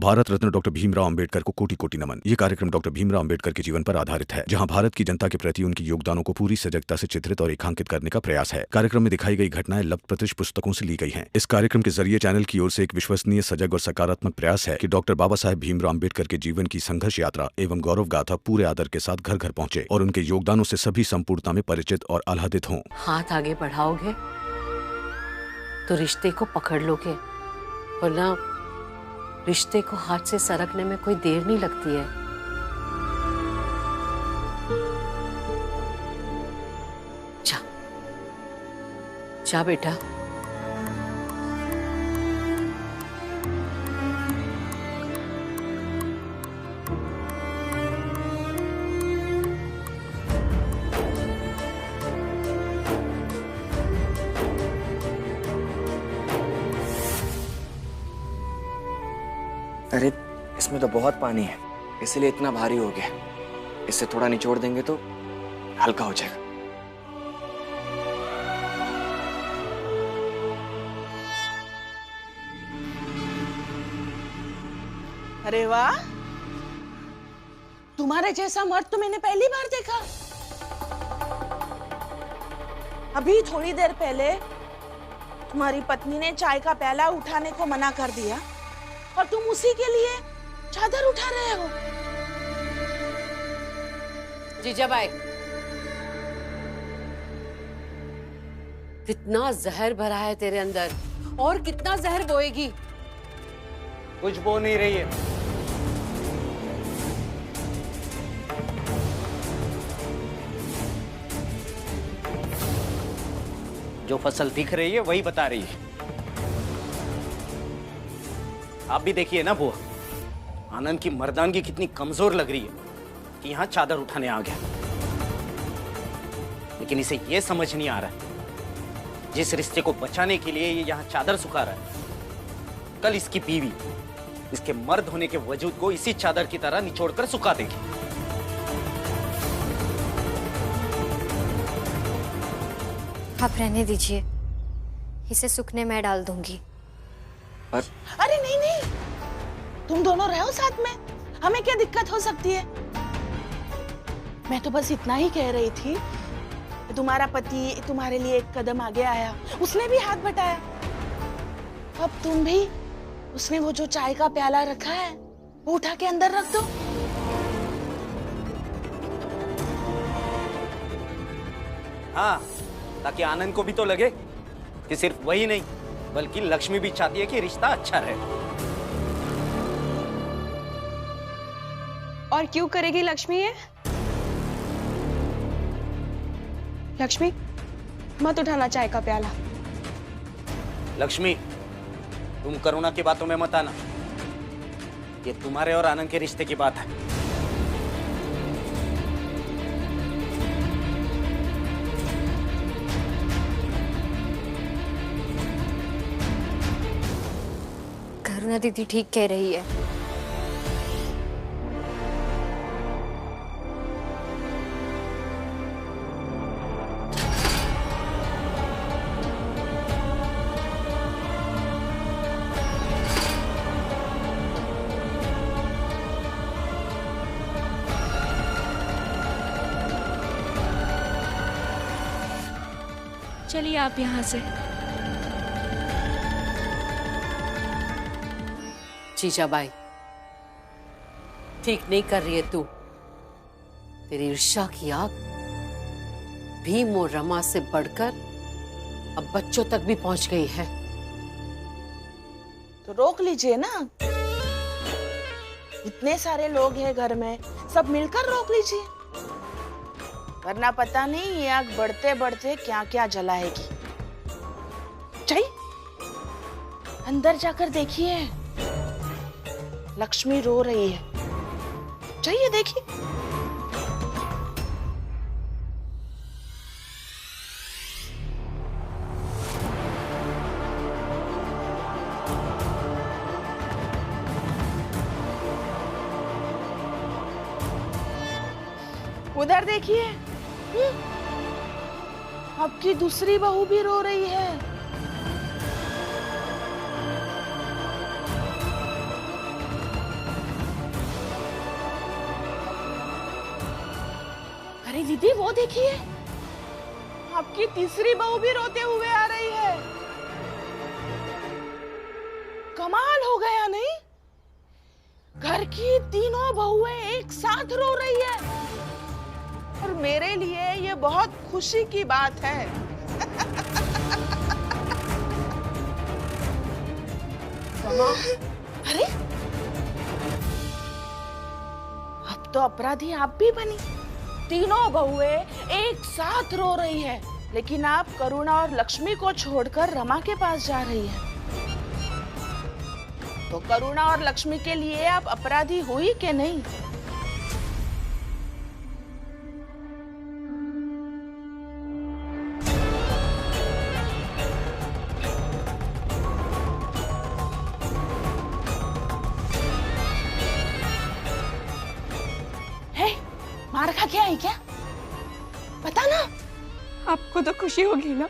Bharat Ratna doctor Bhimrao Ambedkar को कोटि कोटि नमन। ये कार्यक्रम डॉक्टर भीमराव अंबेडकर के जीवन पर आधारित है, जहां भारत की जनता के प्रति उनके योगदानों को पूरी सजगता से चित्रित और रेखांकित करने का प्रयास है। कार्यक्रम में दिखाई गई घटनाएं लब्ध प्रतिष्ठ पुस्तकों से ली गई हैं। इस कार्यक्रम के जरिए चैनल की ओर से एक विश्वसनीय, सजग और सकारात्मक प्रयास है कि डॉक्टर बाबा साहेब भीमराव अंबेडकर के जीवन की संघर्ष यात्रा एवं गौरव गाथा पूरे आदर के साथ घर घर पहुंचे और उनके योगदानों से सभी संपूर्णता में परिचित और आह्लादित हों। हाथ आगे बढ़ाओगे तो रिश्ते को पकड़ लोगे, वरना रिश्ते को हाथ से सरकने में कोई देर नहीं लगती है। जा जा बेटा। अरे इसमें तो बहुत पानी है, इसलिए इतना भारी हो गया। इससे थोड़ा निचोड़ देंगे तो हल्का हो जाएगा। अरे वाह, तुम्हारे जैसा मर्द तो मैंने पहली बार देखा। अभी थोड़ी देर पहले तुम्हारी पत्नी ने चाय का प्याला उठाने को मना कर दिया और तुम उसी के लिए चादर उठा रहे हो। जीजाबाई, कितना जहर भरा है तेरे अंदर और कितना जहर बोएगी। कुछ बो नहीं रही है। जो फसल दिख रही है वही बता रही है। आप भी देखिए ना बुआ, आनंद की मर्दानगी कितनी कमजोर लग रही है कि यहां चादर उठाने आ गया। लेकिन इसे यह समझ नहीं आ रहा है, जिस रिश्ते को बचाने के लिए ये यहां चादर सुखा रहा है, कल इसकी बीवी इसके मर्द होने के वजूद को इसी चादर की तरह निचोड़कर सुखा देगी। आप रहने दीजिए, इसे सूखने में डाल दूंगी। अरे नहीं नहीं, तुम दोनों रहो साथ में, हमें क्या दिक्कत हो सकती है। मैं तो बस इतना ही कह रही थी, तुम्हारा पति तुम्हारे लिए एक कदम आगे आया, उसने भी हाथ बटाया। अब तुम भी, उसने वो जो चाय का प्याला रखा है वो उठा के अंदर रख दो। हाँ, ताकि आनंद को भी तो लगे कि सिर्फ वही नहीं बल्कि लक्ष्मी भी चाहती है कि रिश्ता अच्छा रहे। और क्यों करेगी लक्ष्मी ये? लक्ष्मी, मत उठाना चाय का प्याला। लक्ष्मी, तुम करुणा की बातों में मत आना। ये तुम्हारे और आनंद के रिश्ते की बात है। करुणा दीदी ठीक कह रही है। चलिए आप यहाँ से। जीजाबाई, ठीक नहीं कर रही है तू। तेरी ईर्ष्या की आग भीम और रमा से बढ़कर अब बच्चों तक भी पहुंच गई है। तो रोक लीजिए ना, इतने सारे लोग हैं घर में, सब मिलकर रोक लीजिए, वरना पता नहीं ये आग बढ़ते बढ़ते क्या क्या जलाएगी। चाहिए अंदर जाकर देखिए, लक्ष्मी रो रही है, चाहिए देखिए। उधर देखिए, आपकी दूसरी बहू भी रो रही है। नहीं दीदी, वो देखिए, आपकी तीसरी बहू भी रोते हुए आ रही है। कमाल हो गया नहीं? घर की तीनों बहुएं एक साथ रो रही है, और मेरे लिए ये बहुत खुशी की बात है। अरे, अब तो अपराधी आप भी बनी। तीनों बहुएं एक साथ रो रही है, लेकिन आप करुणा और लक्ष्मी को छोड़कर रमा के पास जा रही है। तो करुणा और लक्ष्मी के लिए आप अपराधी हुई कि नहीं? मार खा के आई क्या? पता ना। आपको तो खुशी होगी ना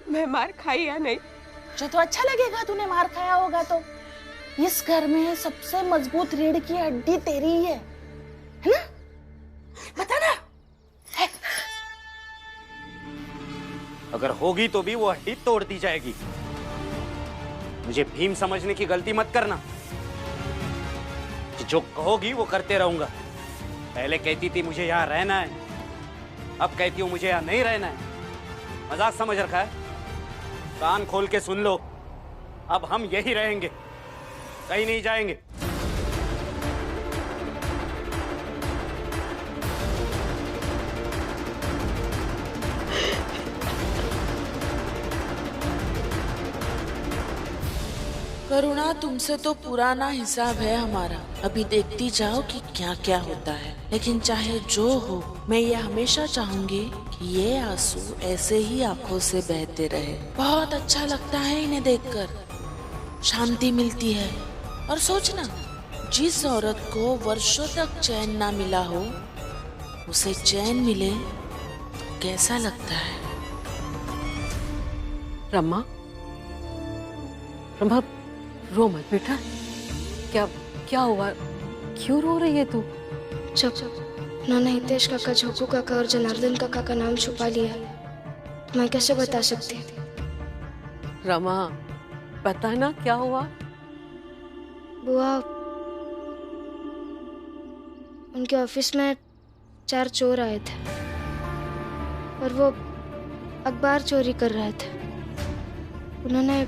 मैं मार खाई या नहीं? जो तो अच्छा लगेगा, तूने मार खाया होगा तो। इस घर में सबसे मजबूत रीढ़ की हड्डी तेरी ही है ना? पता ना है? अगर होगी तो भी वो हड्डी तोड़ दी जाएगी। मुझे भीम समझने की गलती मत करना कि जो कहोगी वो करते रहूंगा। पहले कहती थी मुझे यहाँ रहना है, अब कहती हूँ मुझे यहाँ नहीं रहना है। मजाक समझ रखा है? कान खोल के सुन लो, अब हम यही रहेंगे, कहीं नहीं जाएंगे। करुणा, तुमसे तो पुराना हिसाब है हमारा। अभी देखती जाओ कि क्या क्या होता है। लेकिन चाहे जो हो, मैं ये हमेशा चाहूंगी कि ये आंसू ऐसे ही आंखों से बहते रहे। बहुत अच्छा लगता है इन्हें देखकर, शांति मिलती है। और सोचना, जिस औरत को वर्षों तक चैन ना मिला हो, उसे चैन मिले तो कैसा लगता है? रमा, रमा, रो मत बेटा। क्या क्या हुआ? क्यों रो रही है तू? जब उन्होंने हितेश काका, झोंकू काका और जनार्दन काका का नाम छुपा लिया, तो मैं कैसे बता सकती? रमा, पता ना क्या हुआ? बुआ, उनके ऑफिस में 4 चोर आए थे और वो अखबार चोरी कर रहे थे। उन्होंने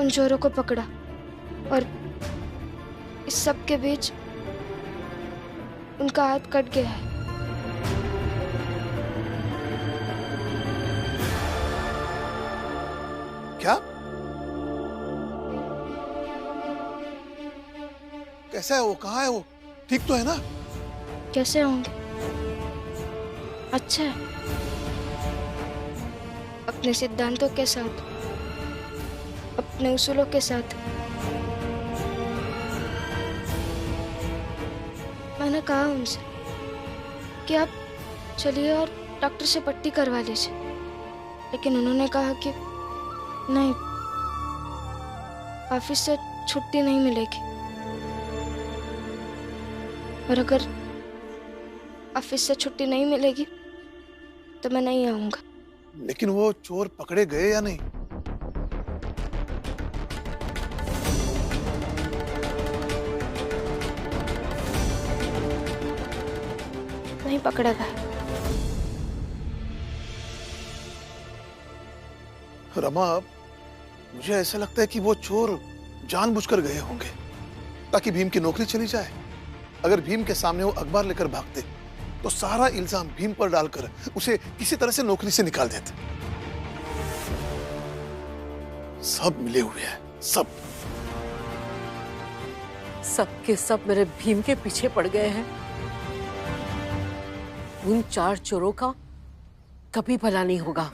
उन चोरों को पकड़ा और इस सब के बीच उनका हाथ कट गया है। क्या? कैसा है वो? कहाँ है वो? ठीक तो है ना? कैसे होंगे? अच्छा है, अपने सिद्धांतों के साथ, अपने उसूलों के साथ। मैंने कहा उनसे कि आप चलिए और डॉक्टर से पट्टी करवा लीजिए, लेकिन उन्होंने कहा कि नहीं, ऑफिस से छुट्टी नहीं मिलेगी, और अगर ऑफिस से छुट्टी नहीं मिलेगी तो मैं नहीं आऊंगा। लेकिन वो चोर पकड़े गए या नहीं? नहीं पकड़ा गया। रमा, मुझे ऐसा लगता है कि वो चोर जानबूझकर गए होंगे ताकि भीम की नौकरी चली जाए। अगर भीम के सामने वो अखबार लेकर भागते तो सारा इल्जाम भीम पर डालकर उसे किसी तरह से नौकरी से निकाल देते। सब मिले हुए हैं, सब के सब मेरे भीम के पीछे पड़ गए हैं। उन 4 चोरों का कभी भला नहीं होगा।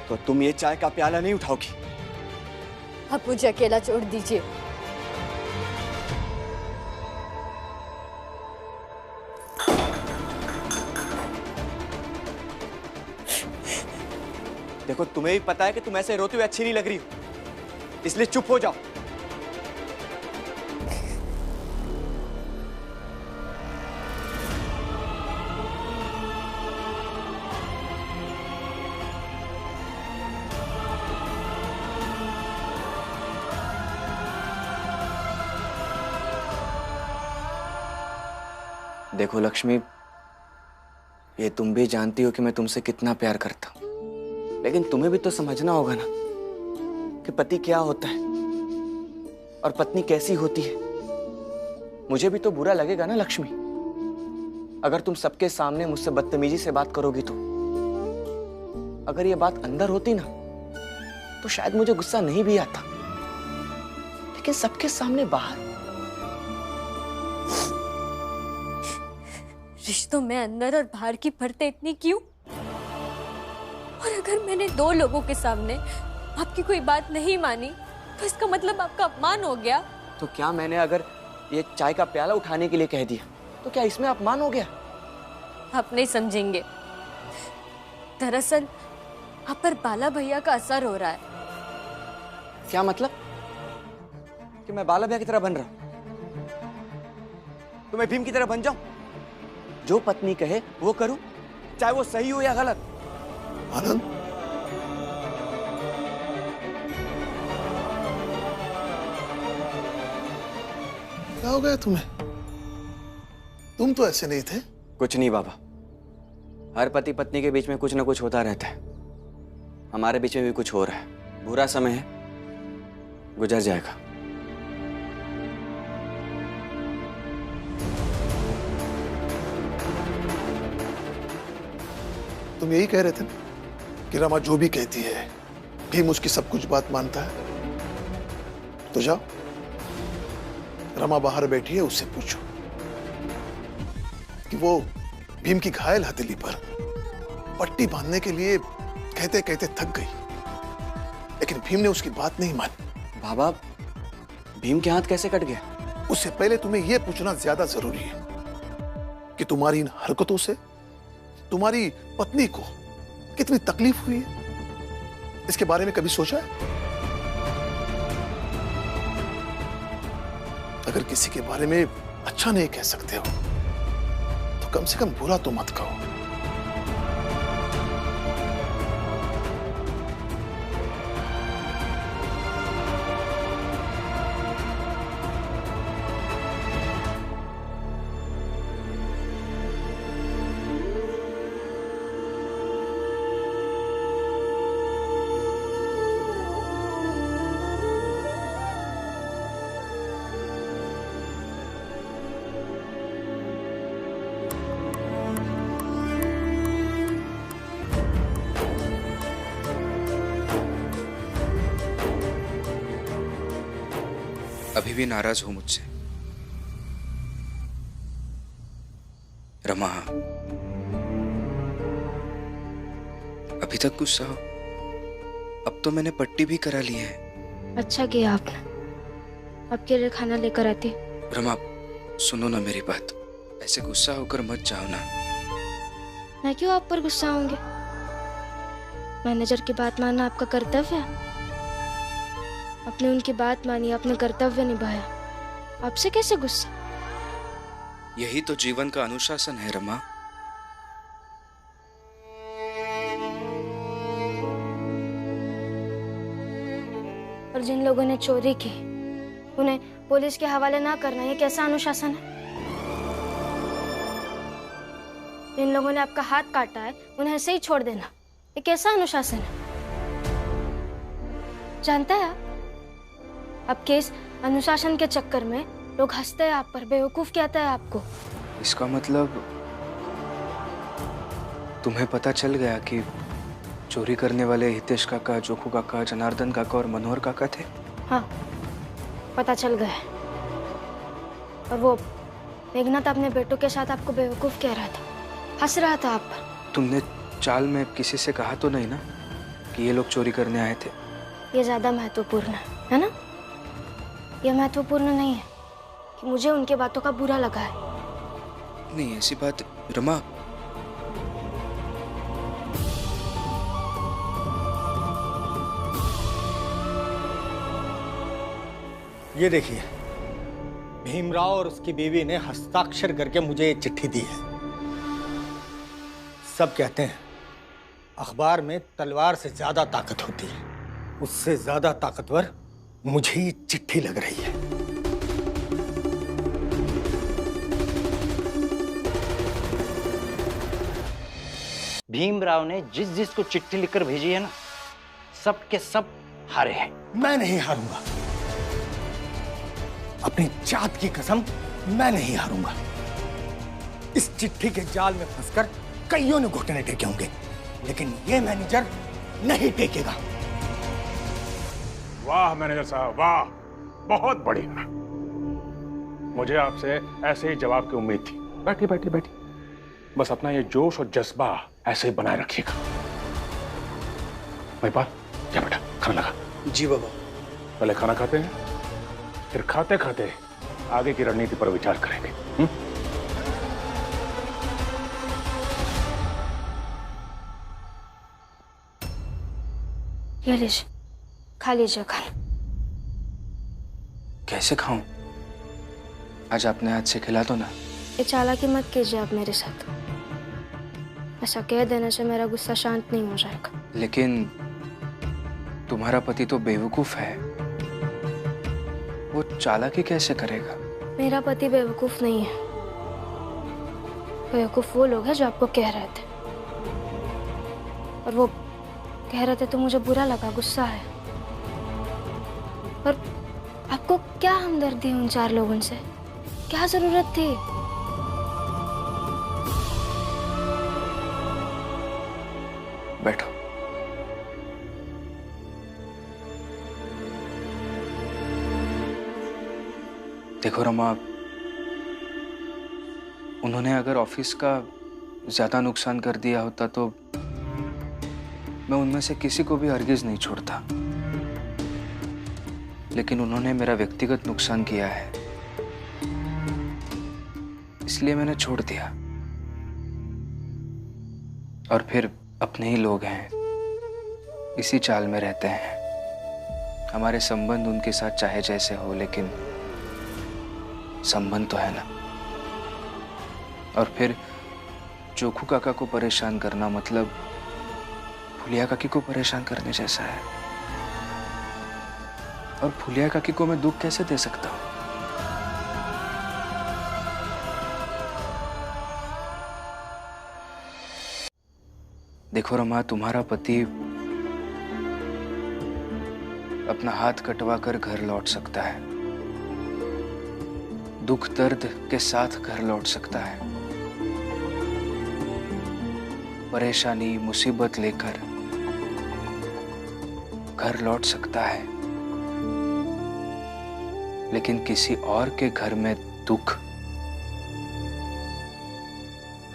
तो तुम ये चाय का प्याला नहीं उठाओगी। आप मुझे अकेला छोड़ दीजिए। देखो, तुम्हें भी पता है कि तुम ऐसे रोते हुए अच्छी नहीं लग रही हो, इसलिए चुप हो जाओ। देखो लक्ष्मी, ये तुम भी जानती हो कि मैं तुमसे कितना प्यार करता हूं, लेकिन तुम्हें भी तो समझना होगा ना कि पति क्या होता है और पत्नी कैसी होती है। मुझे भी तो बुरा लगेगा ना लक्ष्मी, अगर तुम सबके सामने मुझसे बदतमीजी से बात करोगी तो। अगर ये बात अंदर होती ना तो शायद मुझे गुस्सा नहीं भी आता, लेकिन सबके सामने बाहर। रिश्तों में अंदर और बाहर की परतें इतनी क्यों? और अगर मैंने 2 लोगों के सामने आपकी कोई बात नहीं मानी तो इसका मतलब आपका अपमान हो गया। तो क्या मैंने अगर ये चाय का प्याला उठाने के लिए कह दिया तो क्या इसमें अपमान हो गया? आप नहीं समझेंगे। दरअसल आप पर बाला भैया का असर हो रहा है। क्या मतलब? कि मैं बाला भैया की तरह बन रहा हूं? तो मैं भीम की तरह बन जाऊं? जो पत्नी कहे वो करूं, चाहे वो सही हो या गलत। आनंद, क्या हो गया तुम्हें? तुम तो ऐसे नहीं थे। कुछ नहीं बाबा, हर पति पत्नी के बीच में कुछ ना कुछ होता रहता है। हमारे बीच में भी कुछ हो रहा है। बुरा समय है, गुजर जाएगा। तुम यही कह रहे थे कि रमा जो भी कहती है भीम उसकी सब कुछ बात मानता है। तो जाओ, रमा बाहर बैठी है, उससे पूछो कि वो भीम की घायल हथेली पर पट्टी बांधने के लिए कहते कहते थक गई, लेकिन भीम ने उसकी बात नहीं मानी। बाबा, भीम के हाथ कैसे कट गया? उससे पहले तुम्हें यह पूछना ज्यादा जरूरी है कि तुम्हारी इन हरकतों से तुम्हारी पत्नी को कितनी तकलीफ हुई है। इसके बारे में कभी सोचा है? अगर किसी के बारे में अच्छा नहीं कह सकते हो तो कम से कम बुरा तो मत कहो। अभी भी नाराज हो मुझसे? रमा, अभी तक गुस्सा हो? अब तो मैंने पट्टी भी करा ली है। अच्छा किया आपने, आपके लिए खाना लेकर आती। रमा, सुनो ना मेरी बात, ऐसे गुस्सा होकर मत जाओ ना। मैं क्यों आप पर गुस्सा होंगे? मैनेजर की बात मानना आपका कर्तव्य है। आपने उनकी बात मानी, आपने कर्तव्य निभाया, आपसे कैसे गुस्सा? यही तो जीवन का अनुशासन है रमा। और जिन लोगों ने चोरी की उन्हें पुलिस के हवाले ना करना, ये कैसा अनुशासन है? जिन लोगों ने आपका हाथ काटा है उन्हें ऐसे ही छोड़ देना, ये कैसा अनुशासन है? जानता है आपके इस अनुशासन के चक्कर में लोग हंसते हैं आप पर, बेवकूफ कहता है आपको। इसका मतलब तुम्हें पता चल गया कि चोरी करने वाले हितेश काका, जोखू काका, जनार्दन काका और मनोहर काका थे? हाँ, पता चल गया। और वो मेघनाथ अपने बेटों के साथ आपको बेवकूफ कह रहा था, हंस रहा था आप पर। तुमने चाल में किसी से कहा तो नहीं ना? कि ये लोग चोरी करने आए थे। ये ज़्यादा महत्वपूर्ण है ना? ये महत्वपूर्ण नहीं है कि मुझे उनके बातों का बुरा लगा है। नहीं, ऐसी बात रमा। ये देखिए, भीमराव और उसकी बीवी ने हस्ताक्षर करके मुझे ये चिट्ठी दी है। सब कहते हैं अखबार में तलवार से ज्यादा ताकत होती है, उससे ज्यादा ताकतवर मुझे ये चिट्ठी लग रही है। भीमराव ने जिस जिस को चिट्ठी लिखकर भेजी है ना, सब के सब हारे हैं। मैं नहीं हारूंगा, अपनी जात की कसम, मैं नहीं हारूंगा। इस चिट्ठी के जाल में फंसकर कईयों ने घुटने टेके होंगे, लेकिन ये मैनेजर नहीं टेकेगा। वाह मैनेजर साहब, वाह, बहुत बढ़िया। मुझे आपसे ऐसे ही जवाब की उम्मीद थी। बैठिए बैठिए बैठिए, बस अपना ये जोश और जज्बा ऐसे ही बनाए रखिएगा। महिपाल, क्या बेटा, खाना लगा? जी बाबा। पहले खाना खाते हैं, फिर खाते खाते आगे की रणनीति पर विचार करेंगे। ये लीजिए, खा लीजिए खाना। कैसे खाऊं? आज अपने हाथ से खिला दो ना। ये चालाकी मत कीजिए आप मेरे साथ। ऐसा कह देने से मेरा गुस्सा शांत नहीं हो जाएगा। लेकिन तुम्हारा पति तो बेवकूफ है, वो चालाकी कैसे करेगा? मेरा पति बेवकूफ नहीं है। बेवकूफ वो लोग हैं जो आपको कह रहे थे, और वो कह रहे थे तो मुझे बुरा लगा, गुस्सा है। पर आपको क्या हमदर्दी है उन 4 लोगों से? क्या जरूरत थी? बैठो। देखो रमा, उन्होंने अगर ऑफिस का ज्यादा नुकसान कर दिया होता तो मैं उनमें से किसी को भी हरगिज नहीं छोड़ता। लेकिन उन्होंने मेरा व्यक्तिगत नुकसान किया है, इसलिए मैंने छोड़ दिया। और फिर अपने ही लोग हैं, इसी चाल में रहते हैं। हमारे संबंध उनके साथ चाहे जैसे हो, लेकिन संबंध तो है ना। और फिर जोखू काका को परेशान करना मतलब फुलिया काकी को परेशान करने जैसा है। और फुलिया काकी को मैं दुख कैसे दे सकता हूं? देखो रमा, तुम्हारा पति अपना हाथ कटवा कर घर लौट सकता है, दुख दर्द के साथ घर लौट सकता है, परेशानी मुसीबत लेकर घर लौट सकता है, लेकिन किसी और के घर में दुख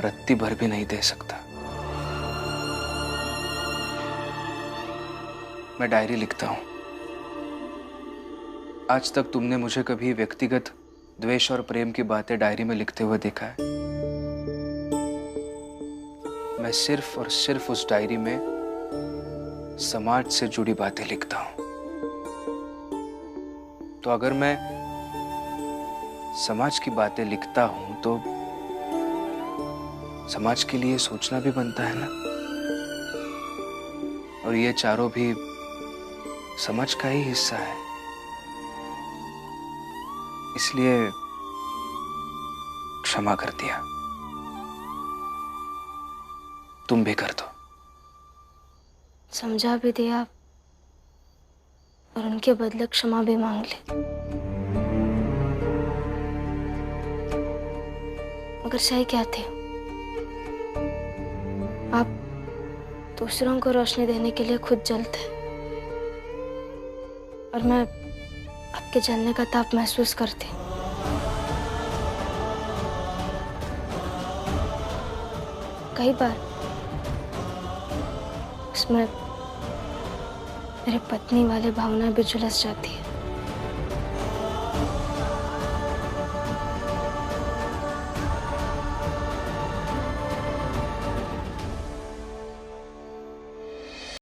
रत्ती भर भी नहीं दे सकता। मैं डायरी लिखता हूं। आज तक तुमने मुझे कभी व्यक्तिगत द्वेष और प्रेम की बातें डायरी में लिखते हुए देखा है? मैं सिर्फ और सिर्फ उस डायरी में समाज से जुड़ी बातें लिखता हूं। तो अगर मैं समाज की बातें लिखता हूं तो समाज के लिए सोचना भी बनता है ना। और ये चारों भी समाज का ही हिस्सा है, इसलिए क्षमा कर दिया। तुम भी कर दो। समझा भी दिया और उनके बदले क्षमा भी मांग ली। मगर सही क्या थे आप? दूसरों को रोशनी देने के लिए खुद जलते, और मैं आपके जलने का ताप महसूस करती। कई बार उसमें मेरे पत्नी वाले भावना भी झुलस जाती है।